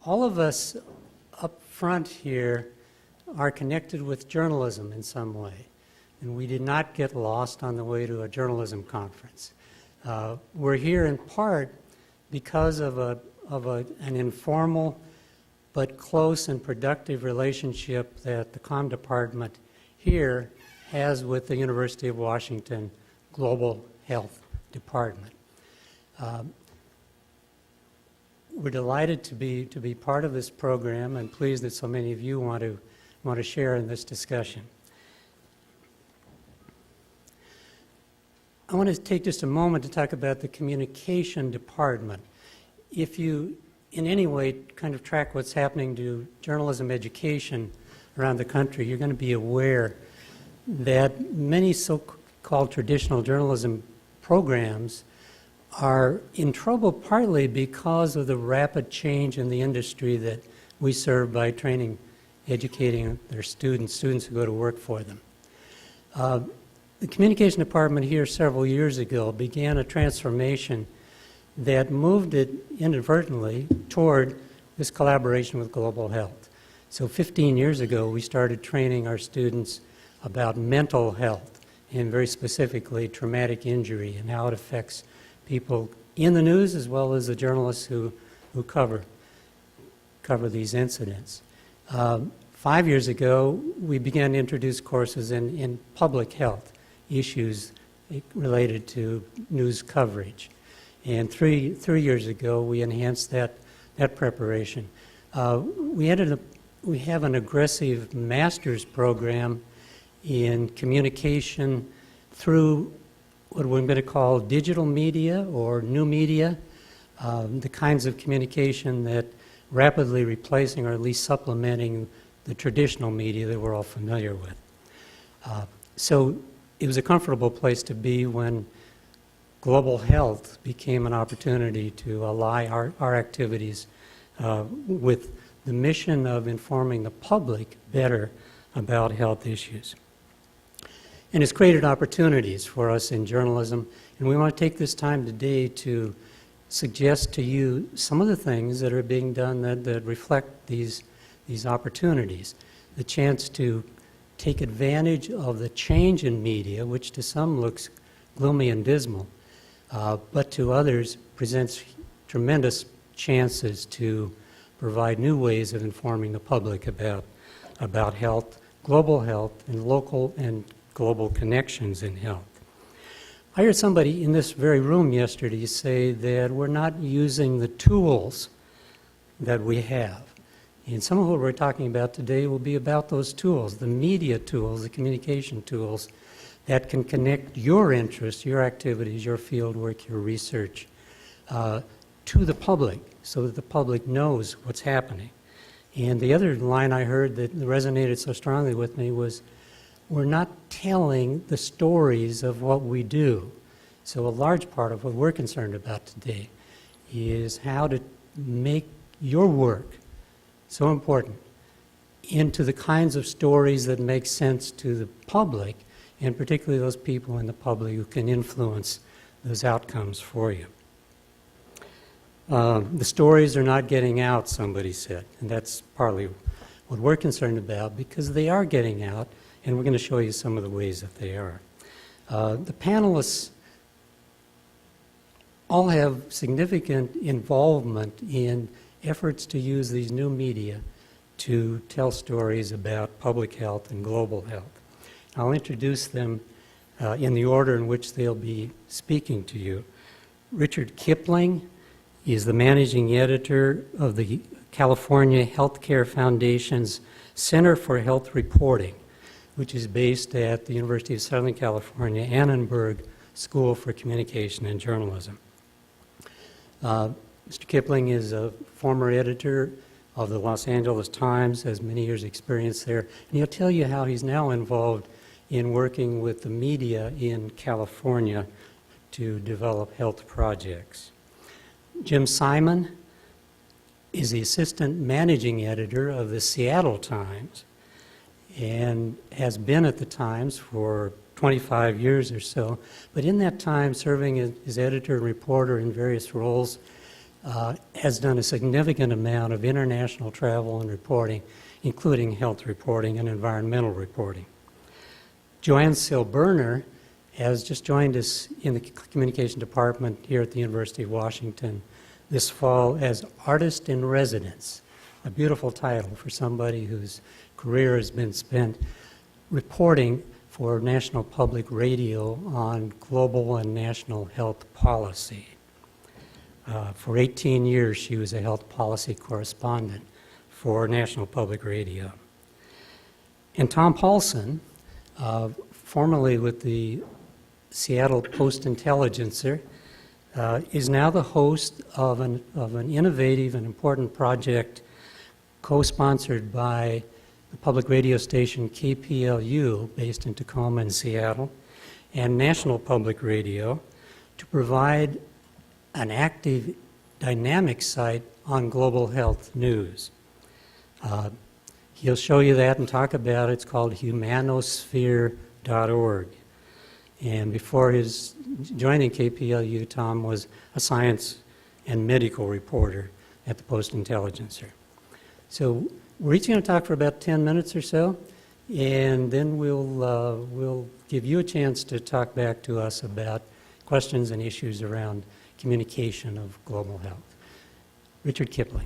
all of us up front here are connected with journalism in some way, and we did not get lost on the way to a journalism conference. We're here in part because of an informal but close and productive relationship that the comm department here has with the University of Washington Global Health Department. We're delighted to be part of this program and pleased that so many of you want to share in this discussion. I want to take just a moment to talk about the communication department. If you in any way kind of track what's happening to journalism education around the country, you're going to be aware that many so-called traditional journalism programs are in trouble partly because of the rapid change in the industry that we serve by training, educating their students who go to work for them. The communication department here several years ago began a transformation that moved it inadvertently toward this collaboration with global health. So 15 years ago, we started training our students about mental health, and very specifically traumatic injury and how it affects people in the news as well as the journalists who cover these incidents. 5 years ago, we began to introduce courses in public health issues related to news coverage. And three years ago, we enhanced that preparation. We have an aggressive master's program in communication through what we're going to call digital media or new media, the kinds of communication that rapidly replacing or at least supplementing the traditional media that we're all familiar with. So it was a comfortable place to be when global health became an opportunity to ally our activities with the mission of informing the public better about health issues. And it's created opportunities for us in journalism, and we want to take this time today to suggest to you some of the things that are being done that reflect these opportunities. The chance to take advantage of the change in media, which to some looks gloomy and dismal, but to others presents tremendous chances to provide new ways of informing the public about health, global health, and local and global connections in health. I heard somebody in this very room yesterday say that we're not using the tools that we have. And some of what we're talking about today will be about those tools, the media tools, the communication tools that can connect your interests, your activities, your fieldwork, your research to the public so that the public knows what's happening. And the other line I heard that resonated so strongly with me was, we're not telling the stories of what we do. So a large part of what we're concerned about today is how to make your work so important into the kinds of stories that make sense to the public, and particularly those people in the public who can influence those outcomes for you. The stories are not getting out, somebody said, and that's partly what we're concerned about, because they are getting out, and we're going to show you some of the ways that they are. The panelists all have significant involvement in efforts to use these new media to tell stories about public health and global health. I'll introduce them in the order in which they'll be speaking to you. Richard Kipling is the managing editor of the California Healthcare Foundation's Center for Health Reporting, which is based at the University of Southern California, Annenberg School for Communication and Journalism. Mr. Kipling is a former editor of the Los Angeles Times, has many years' experience there, and he'll tell you how he's now involved in working with the media in California to develop health projects. Jim Simon is the assistant managing editor of the Seattle Times and has been at the Times for 25 years or so, but in that time serving as editor and reporter in various roles, has done a significant amount of international travel and reporting, including health reporting and environmental reporting. Joanne Silberner has just joined us in the communication department here at the University of Washington this fall as Artist in Residence, a beautiful title for somebody whose career has been spent reporting for National Public Radio on global and national health policy. For 18 years, she was a health policy correspondent for National Public Radio. And Tom Paulson, formerly with the Seattle Post-Intelligencer, is now the host of an innovative and important project co-sponsored by the public radio station KPLU, based in Tacoma and Seattle, and National Public Radio, to provide an active, dynamic site on global health news. He'll show you that and talk about it. It's called humanosphere.org. And before his joining KPLU, Tom was a science and medical reporter at the Post-Intelligencer. So we're each going to talk for about 10 minutes or so, and then we'll give you a chance to talk back to us about questions and issues around communication of global health. Richard Kipling.